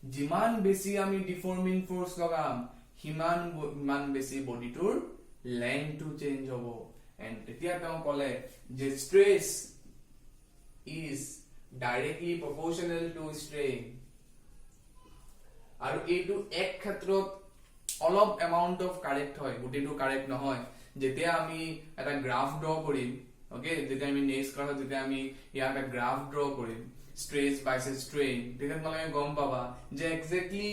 যিমান বেছি আমি ডিফৰ্মিং ফোৰ্স লগাম হিমান বেছি বডিটোৰ লেংথটো চেঞ্জ হ'ব এন্ড তেতিয়া তেওঁ ক'লে যে stress is directly proportional to strain আৰু এইটো এক ক্ষেত্ৰত অলপ এমাউন্ট অফ কাৰেক্ট হয় গোটেইটো কাৰেক্ট নহয় যেতিয়া আমি এটা গ্ৰাফ ড্ৰ কৰিম ওকে যেতিয়া আমি নেক্সট ক্লাছত যেতিয়া আমি ইয়াত এটা গ্ৰাফ ড্ৰ কৰিম স্ট্ৰেস ভাৰ্সেস স্ট্ৰেইন তেতিয়া তোমালোকে গম পাবা যে এক্স্যাক্টলি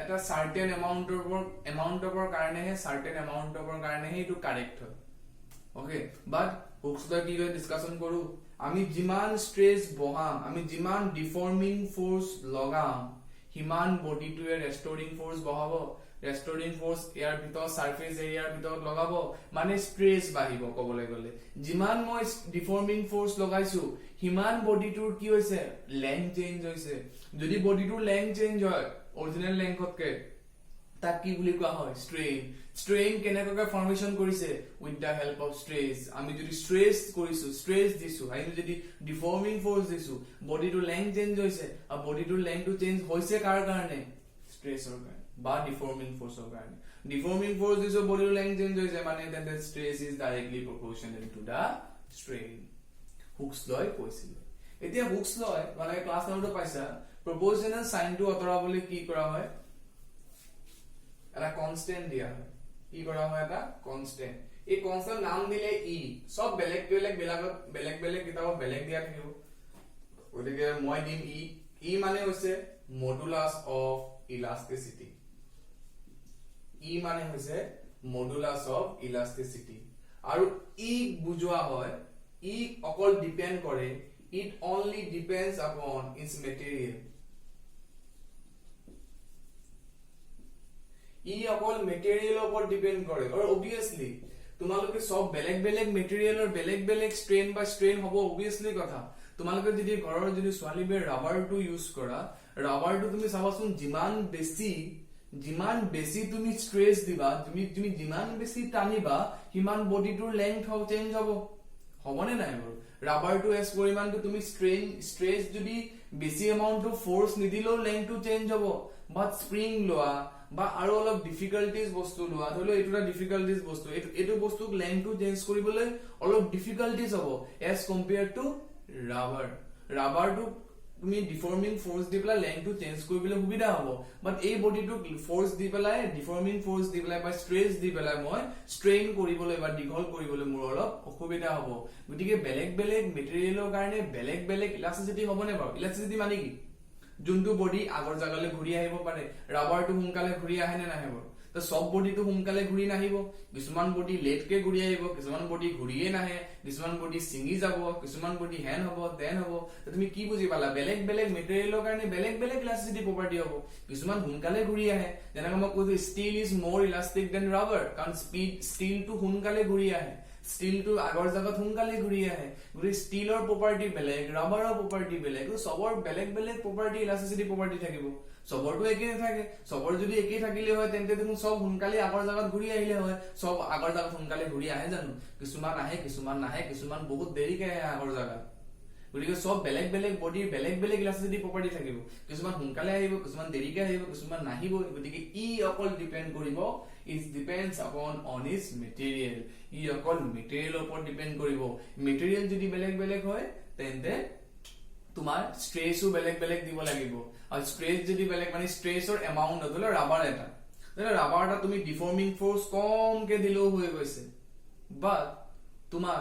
এটা সাৰ্টেন এমাউন্টৰ কাৰণেহে সাৰ্টেন এমাউন্টৰ কাৰণেহে এইটো কাৰেক্ট হয় ওকে বাট হুকসলৈ কি কৰি ডিসকাশন কৰো আমি যিমান স্ট্ৰেস বহাম আমি যিমান ডিফৰ্মিং ফোৰ্স লগাম হিমান বডিটোৱে ৰেষ্টৰিং ফোৰ্স বহাব ৰেষ্টৰিং ফোৰ্স ইয়াৰ ভিতৰত সাৰফেস এৰিয়াৰ ভিতৰত লগাব মানে স্ট্ৰেস বাঢ়িব কবলৈ গলে যিমান মই ডিফৰ্মিং ফোৰ্স লগাইছো হিমান বডিটোৰ কি হৈছে লেংথ চেঞ্জ হৈছে যদি বডিটোৰ লেংথ চেঞ্জ হয় অৰিজিনাল লেংথতকে তাক কি বুলি কোৱা হয় স্ট্ৰেইন কেনেকৈ ফৰ্মেশন কৰিছে উইথ দা হেল্প অফ স্ট্ৰেস আমি যদি স্ট্ৰেস দিছো আমি যদি ডিফৰ্মিং ফোৰ্স দিছো বডিটোৰ লেংথ চেঞ্জ হৈছে আৰু বডিটোৰ লেংথটো চেঞ্জ হৈছে কাৰ কাৰণে স্ট্ৰেসৰ কাৰণে বা ডিফৰ্মিং ফোৰ্সৰ কাৰণে ডিফৰ্মিং ফোৰ্স দিছো বডিটোৰ লেংথ চেঞ্জ হৈছে মানে তেন্তে stress is directly proportional to the strain Hooke's লৈ কৈছিল এতিয়া হুকস লৈ মানে ক্লাস নম্বৰটো পাইছা প্ৰপোৰ্শনেল সাইনটো অতৰাবলৈ কি কৰা হয় এটা কনস্ট্যান্ট দিয়া হয় কি কৰা হয় এটা কনস্ট্যান্ট এই কনস্ট্যান্ট নাম দিলে ই সব বেলেগ কিতাবত বেলেগ দিয়া থাকিব ওদিকে মই দিম ই মানে হৈছে মডুলাস অফ ইলাস্টিসিটি ই মানে হৈছে মডুলাস অফ ইলাস্টিসিটি আৰু ই বুজোৱা হয় ই অকল ডিপেন্ড কৰে it only depends upon its material ই অকল মেটেৰিয়েলৰ ওপৰত ডিপেন্ড কৰে আৰু অবিয়াসলি তোমালোকে সব বেলেগ মেটেৰিয়েলৰ বেলেগ স্ট্ৰেইন বা স্ট্ৰেইন হ'ব অবিয়াসলি কথা তোমালোকে যদি ঘৰৰ যদি ছোৱালীবে ৰাবাৰটো ইউজ কৰা ৰাবাৰটো তুমি চাবাচোন যিমান বেছি তুমি স্ট্ৰেস দিবা তুমি যিমান বেছি টানিবা হিমান বডিটোৰ লেংথ চেঞ্জ হ'বনে নাই বাৰু ৰাবাৰটো এস পৰিমাণটো তুমি স্ট্ৰেস যদি বেছি এমাউন্ট অফ ফোৰ্স নিদিলেও লেংথটো চেঞ্জ হ'ব বাট স্প্ৰিং লোৱা বা আৰু অলপ ডিফিকাল্টিজ বস্তু লোৱা ধৰিলো এইটোটা ডিফিকাল্টিজ বস্তু এইটো বস্তুক লেংথটো চেঞ্জ কৰিবলৈ অলপ ডিফিকাল্টিজ হ'ব এজ কম্পেয়াৰ টু ৰাবাৰটো তুমি ডিফৰ্মিং ফোৰ্স দি পেলাই লেংথটো চেঞ্জ কৰিবলৈ সুবিধা হ'ব বাট এই বডিটোক ফোৰ্স দি পেলাই ডিফৰ্মিং ফোৰ্স দি পেলাই বা স্ট্ৰেস দি পেলাই মই স্ট্ৰেইন কৰিবলৈ বা দীঘল কৰিবলৈ মোৰ অলপ অসুবিধা হ'ব গতিকে বেলেগ মেটেৰিয়েলৰ কাৰণে বেলেগ ইলাস্টিসিটি হ'বনে বাৰু ইলাস্টিসিটি মানে কি যোনটো বডি আগৰ জাগালৈ ঘূৰি আহিব পাৰে ৰাবাৰটো সোনকালে ঘূৰি আহে নে নাহে বাৰু তো সব বডিটো সোনকালে ঘূৰি নাহিব কিছুমান বডি লেটকে ঘূৰি আহিব কিছুমান বডি ঘূৰিয়ে নাহে কিছুমান বডি সিঙি যাব কিছুমান বডি হেন হ'ব দেন হ'ব তুমি কি বুজি পালা বেলেগ মেটেৰিয়েলৰ কাৰণে বেলেগ ইলাস্টিসিটি প্ৰপাৰ্টি হ'ব কিছুমান সোনকালে ঘূৰি আহে যেনেকৈ মই কৈছো steel is more elastic than rubber কাৰণ ষ্টীলটো সোনকালে ঘূৰি আহে ষ্টিলটো আগৰ জাগাত সোনকালে ঘূৰি আহে গতিকে ষ্টিলৰ প্ৰপাৰ্টি বেলেগ ৰাবাৰৰ প্ৰপাৰ্টি বেলেগ সবৰ বেলেগ বেলেগ প্ৰপাৰ্টি ইলাষ্টিচিটি প্ৰপাৰ্টি থাকিব সবৰটো একেই নাথাকে সবৰ যদি একেই থাকিলে হয় তেন্তে দেখোন সব সোনকালে আগৰ জাগাত ঘূৰি আহিলে হয় সব আগৰ জাগাত সোনকালে ঘূৰি আহে জানো কিছুমান আহে কিছুমান নাহে কিছুমান বহুত দেৰিকে আহে আগৰ জাগাত গতিকে সব বেলেগ বেলেগ বডিৰ বেলেগ বেলেগ ইলাষ্টিচিটি প্ৰপাৰ্টি থাকিব কিছুমান সোনকালে আহিব কিছুমান দেৰিকে আহিব কিছুমান নাহিব গতিকে ই অকল ডিপেন্ড কৰিব is depends upon on is material ই অকল মেটেৰিয়েলৰ ওপৰত ডিপেন্ড কৰিব মেটেৰিয়েল যদি বেলেগ বেলেগ হয় তেন্তে তোমাৰ স্ট্ৰেসও বেলেগ বেলেগ দিব লাগিব আৰু স্ট্ৰেস যদি বেলেগ মানে স্ট্ৰেসৰ এমাউন্ট হলে ৰাবাৰ এটা তুমি ডিফৰ্মিং ফোৰ্স কমকে দিলেও হৈ গৈছে বাট তোমাৰ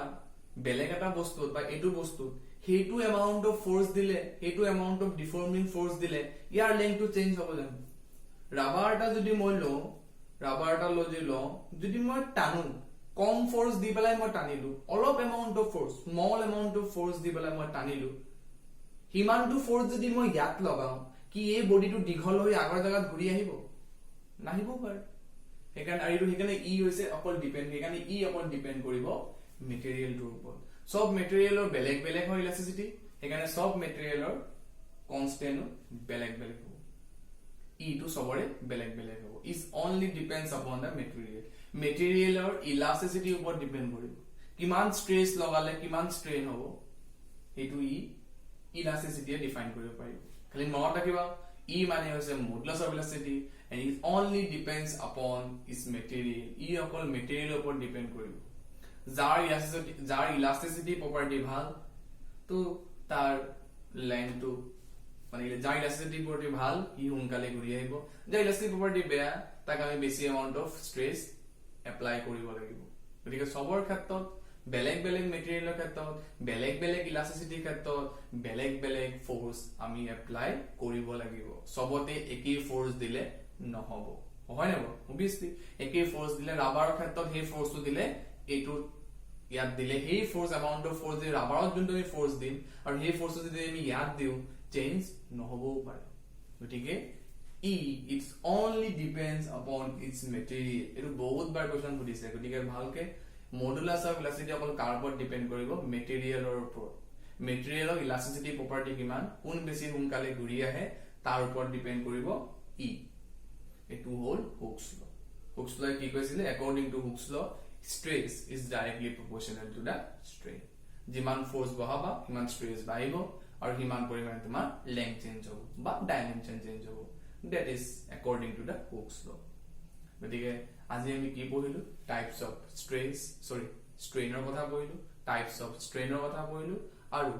বেলেগ এটা বস্তুত বা এটো বস্তুত হেতু এমাউন্ট অফ ফোৰ্স দিলে হেতু এমাউন্ট অফ ডিফৰ্মিং ফোৰ্স দিলে ইয়াৰ লেংথটো চেঞ্জ হ'ব জানো ৰাবাৰ এটা যদি মই লওঁ ৰাবাৰ এটা যদি মই টানো কম ফোর্স দি পেলাই মই টানিলো অলপ amount of force small amount of force দি পেলাই মই টানিলো হিমানটো ফোর্স যদি মই ইয়াত লগাও কি এই বডিটো দীঘল হৈ আগৰ জাগাত ঘূৰি আহিব নাহিব পাৰে সেইকাৰণে ই হৈছে অকল ডিপেন্ড কৰিব মেটেৰিয়েলটোৰ ওপৰত সব মেটেৰিয়েলৰ বেলেগ বেলেগ হয় ইলাষ্টিচিটি সেইকাৰণে সব মেটেৰিয়েলৰ কনষ্টেন্ট বেলেগ বেলেগ হ'ব ইটো সবৰে বেলেগ বেলেগ হ'ব ইজ অনলি ডিপেন্ডস আপন দা মেটেৰিয়েলৰ ইলাষ্টিচিটিৰ ওপৰত ডিপেন্ড কৰিব কিমান স্ট্ৰেস লগালে কিমান ষ্ট্ৰেইন হ'ব এইটো ইলাষ্টিচিটিয়ে ডিফাইন কৰিব পাৰিব খালি মনত ৰাখিবা ই মানে হৈছে modulus of elasticity and it only depends upon its material ই অকল মেটেৰিয়েলৰ ওপৰত ডিপেন্ড কৰিব যাৰ ইলাষ্টিচিটি প্ৰপাৰ্টি ভাল তো তাৰ লেংথটো মানে যাৰ ইলাষ্টিচিটি প্ৰপাৰ্টি ভাল ই সোনকালে ঘূৰি আহিব যাৰ ইলাষ্টিচিটি প্ৰপাৰ্টি বেয়া তাক আমি বেছি এমাউন্ট অফ স্ট্ৰেস এপ্লাই কৰিব লাগিব গতিকে সবৰ ক্ষেত্ৰত বেলেগ বেলেগ মেটেৰিয়েলৰ ক্ষেত্ৰত বেলেগ বেলেগ ইলাষ্টিচিটিৰ ক্ষেত্ৰত বেলেগ বেলেগ ফোৰ্স আমি এপ্লাই কৰিব লাগিব সবতে একেই ফোৰ্স দিলে নহব হয় না অবভিয়াসলি একেই ফোৰ্স দিলে ৰাবাৰৰ ক্ষেত্ৰত সেই ফোৰ্সটো দিলে এইটো ইয়াত দিলে সেই ফোৰ্স এমাউন্ট অফ ফোৰ্স দি ৰাবাৰত যোনটো আমি ফোৰ্স দিম আৰু সেই ফোৰ্সটো যদি আমি ইয়াত দিও চেঞ্জ নহবও পাৰে গতিকে it's only depends upon it's material এটো বহুত বাৰ কোৱেশ্চন সুধিছে গতিকে ভালকে মডুলাছ অফ ইলাষ্টিচিটি অকল কাৰ ওপৰত ডিপেন্ড কৰিব মেটেৰিয়েলৰ ওপৰত মেটেৰিয়েলৰ ইলাষ্টিচিটি প্ৰপাৰ্টি কিমান কোন বেছি সোনকালে ঘূৰি আহে তাৰ ওপৰত ডিপেন্ড কৰিব এটো হল হুকস ল কি কৈছিলে অ্যাকৰ্ডিং টু হুকস ল stress is directly proportional to the strain যিমান ফোর্স বহাবা হিমান স্ট্রেস বাঢ়িব আৰু হিমান পৰিমাণে তোমাৰ লেংথ চেঞ্জ হ'ব বা ডাইমেনশন চেঞ্জ হ'ব that is according to the Hooke's law গতিকে আজি আমি কি পঢ়িলো টাইপস অফ স্ট্ৰেইনৰ কথা পঢ়িলো টাইপস অফ স্ট্ৰেইনৰ কথা পঢ়িলো আৰু